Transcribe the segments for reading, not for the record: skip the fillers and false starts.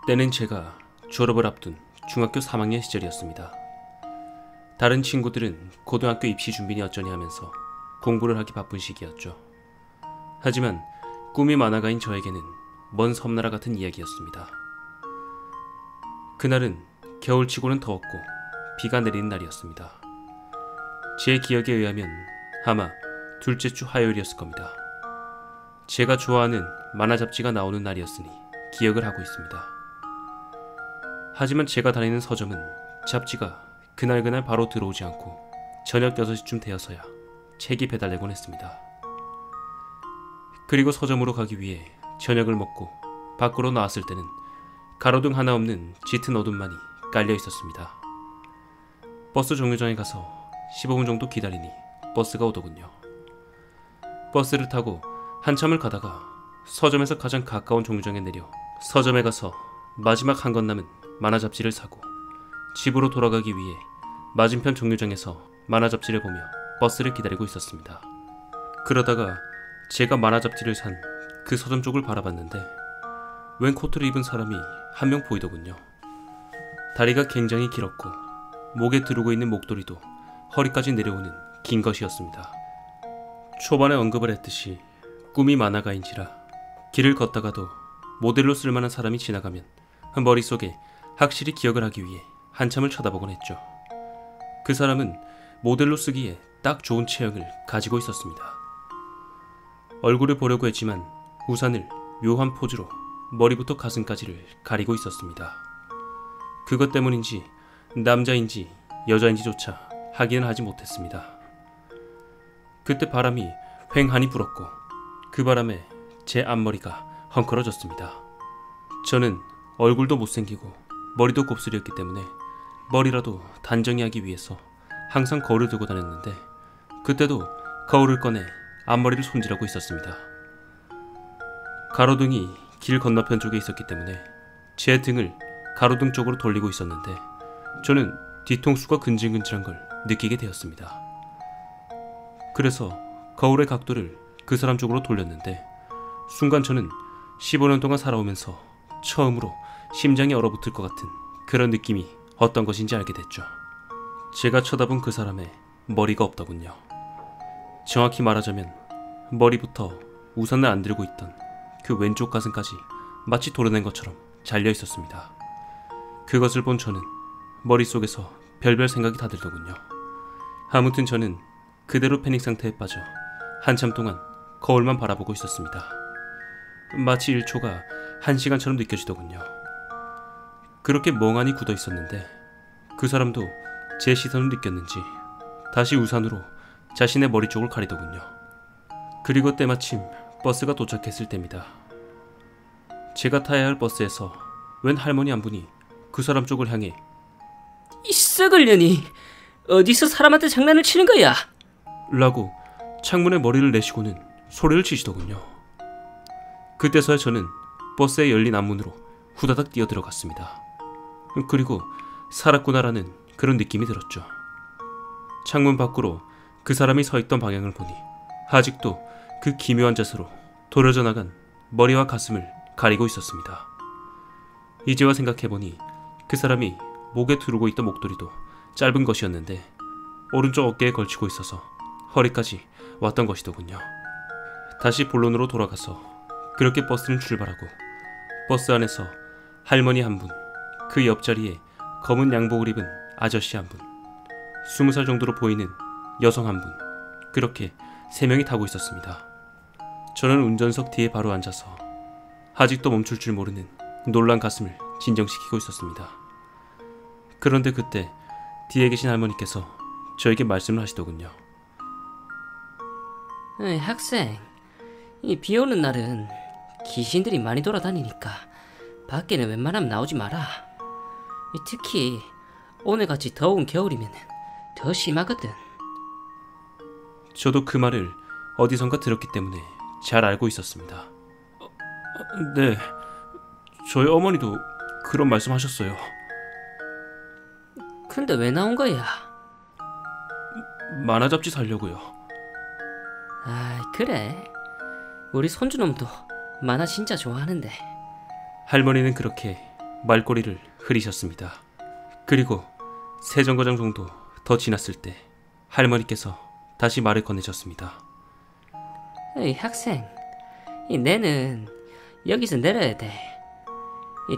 때는 제가 졸업을 앞둔 중학교 3학년 시절이었습니다. 다른 친구들은 고등학교 입시 준비니 어쩌니 하면서 공부를 하기 바쁜 시기였죠. 하지만 꿈이 만화가인 저에게는 먼 섬나라 같은 이야기였습니다. 그날은 겨울치고는 더웠고 비가 내리는 날이었습니다. 제 기억에 의하면 아마 둘째 주 화요일이었을 겁니다. 제가 좋아하는 만화 잡지가 나오는 날이었으니 기억을 하고 있습니다. 하지만 제가 다니는 서점은 잡지가 그날 바로 들어오지 않고 저녁 6시쯤 되어서야 책이 배달되곤 했습니다. 그리고 서점으로 가기 위해 저녁을 먹고 밖으로 나왔을 때는 가로등 하나 없는 짙은 어둠만이 깔려 있었습니다. 버스 정류장에 가서 15분 정도 기다리니 버스가 오더군요. 버스를 타고 한참을 가다가 서점에서 가장 가까운 정류장에 내려 서점에 가서 마지막 한 권 남은 만화 잡지를 사고 집으로 돌아가기 위해 맞은편 정류장에서 만화 잡지를 보며 버스를 기다리고 있었습니다. 그러다가 제가 만화 잡지를 산 그 서점 쪽을 바라봤는데 웬 코트를 입은 사람이 한 명 보이더군요. 다리가 굉장히 길었고 목에 두르고 있는 목도리도 허리까지 내려오는 긴 것이었습니다. 초반에 언급을 했듯이 꿈이 만화가인지라 길을 걷다가도 모델로 쓸만한 사람이 지나가면 머릿속에 확실히 기억을 하기 위해 한참을 쳐다보곤 했죠. 그 사람은 모델로 쓰기에 딱 좋은 체형을 가지고 있었습니다. 얼굴을 보려고 했지만 우산을 묘한 포즈로 머리부터 가슴까지를 가리고 있었습니다. 그것 때문인지 남자인지 여자인지조차 확인을 하지 못했습니다. 그때 바람이 휑하니 불었고 그 바람에 제 앞머리가 헝클어졌습니다. 저는 얼굴도 못생기고 머리도 곱슬이었기 때문에 머리라도 단정히 하기 위해서 항상 거울을 들고 다녔는데 그때도 거울을 꺼내 앞머리를 손질하고 있었습니다. 가로등이 길 건너편 쪽에 있었기 때문에 제 등을 가로등 쪽으로 돌리고 있었는데 저는 뒤통수가 근질근질한 걸 느끼게 되었습니다. 그래서 거울의 각도를 그 사람 쪽으로 돌렸는데 순간 저는 15년 동안 살아오면서 처음으로 심장이 얼어붙을 것 같은 그런 느낌이 어떤 것인지 알게 됐죠. 제가 쳐다본 그 사람의 머리가 없더군요. 정확히 말하자면 머리부터 우산을 안 들고 있던 그 왼쪽 가슴까지 마치 도려낸 것처럼 잘려 있었습니다. 그것을 본 저는 머릿속에서 별별 생각이 다 들더군요. 아무튼 저는 그대로 패닉 상태에 빠져 한참 동안 거울만 바라보고 있었습니다. 마치 1초가 1시간처럼 느껴지더군요. 그렇게 멍하니 굳어 있었는데 그 사람도 제 시선을 느꼈는지 다시 우산으로 자신의 머리 쪽을 가리더군요. 그리고 때마침 버스가 도착했을 때입니다. 제가 타야 할 버스에서 웬 할머니 한 분이 그 사람 쪽을 향해 이 썩을 년이 어디서 사람한테 장난을 치는 거야? 라고 창문에 머리를 내시고는 소리를 치시더군요. 그때서야 저는 버스의 열린 앞문으로 후다닥 뛰어들어갔습니다. 그리고 살았구나라는 그런 느낌이 들었죠. 창문 밖으로 그 사람이 서 있던 방향을 보니 아직도 그 기묘한 자세로 도려져 나간 머리와 가슴을 가리고 있었습니다. 이제와 생각해보니 그 사람이 목에 두르고 있던 목도리도 짧은 것이었는데 오른쪽 어깨에 걸치고 있어서 허리까지 왔던 것이더군요. 다시 본론으로 돌아가서 그렇게 버스는 출발하고 버스 안에서 할머니 한 분, 그 옆자리에 검은 양복을 입은 아저씨 한 분, 20살 정도로 보이는 여성 한 분, 그렇게 3명이 타고 있었습니다. 저는 운전석 뒤에 바로 앉아서 아직도 멈출 줄 모르는 놀란 가슴을 진정시키고 있었습니다. 그런데 그때 뒤에 계신 할머니께서 저에게 말씀을 하시더군요. 학생, 이 비 오는 날은 귀신들이 많이 돌아다니니까 밖에는 웬만하면 나오지 마라. 특히 오늘같이 더운 겨울이면 더 심하거든. 저도 그 말을 어디선가 들었기 때문에 잘 알고 있었습니다. 네, 저희 어머니도 그런 말씀하셨어요. 근데 왜 나온 거야? 만화 잡지 사려고요. 아, 그래. 우리 손주놈도 만화 진짜 좋아하는데. 할머니는 그렇게 말꼬리를 흐리셨습니다. 그리고 세 정거장 정도 더 지났을 때 할머니께서 다시 말을 건네셨습니다. 어이 학생, 내는 여기서 내려야 돼.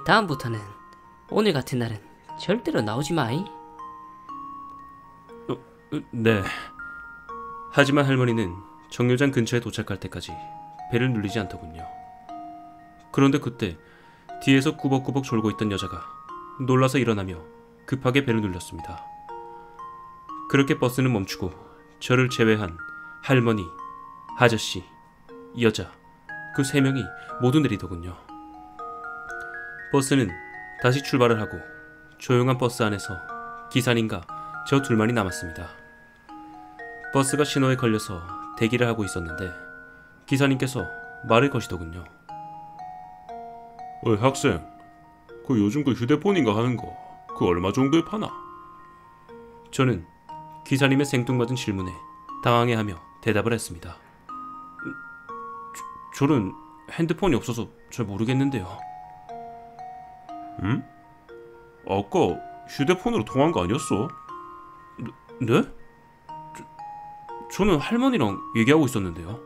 다음부터는 오늘 같은 날은 절대로 나오지 마이. 네. 하지만 할머니는 정류장 근처에 도착할 때까지 배를 눌리지 않더군요. 그런데 그때 뒤에서 꾸벅꾸벅 졸고 있던 여자가 놀라서 일어나며 급하게 배를 눌렸습니다. 그렇게 버스는 멈추고 저를 제외한 할머니, 아저씨, 여자, 그 세 명이 모두 내리더군요. 버스는 다시 출발을 하고 조용한 버스 안에서 기사님과 저 둘만이 남았습니다. 버스가 신호에 걸려서 대기를 하고 있었는데 기사님께서 말을 거시더군요. 학생, 그 요즘 그 휴대폰인가 하는 거 그 얼마 정도에 파나? 저는 기사님의 생뚱맞은 질문에 당황해하며 대답을 했습니다. 저는 핸드폰이 없어서 잘 모르겠는데요. 응? 아까 휴대폰으로 통화한 거 아니었어? 네? 저는 할머니랑 얘기하고 있었는데요.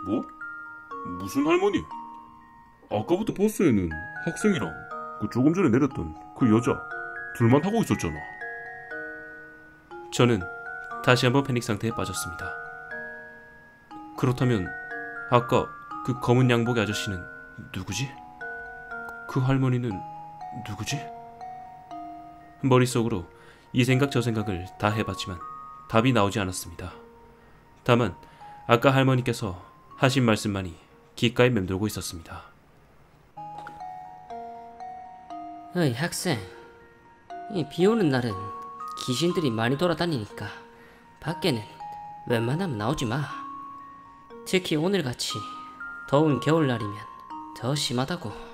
뭐? 무슨 할머니? 아까부터 버스에는 학생이랑 그 조금 전에 내렸던 그 여자 둘만 타고 있었잖아. 저는 다시 한번 패닉 상태에 빠졌습니다. 그렇다면 아까 그 검은 양복의 아저씨는 누구지? 그 할머니는 누구지? 머릿속으로 이 생각 저 생각을 다 해봤지만 답이 나오지 않았습니다. 다만 아까 할머니께서 하신 말씀만이 귓가에 맴돌고 있었습니다. 어이 학생, 비 오는 날은 귀신들이 많이 돌아다니니까 밖에는 웬만하면 나오지 마. 특히 오늘같이 더운 겨울날이면 더 심하다고.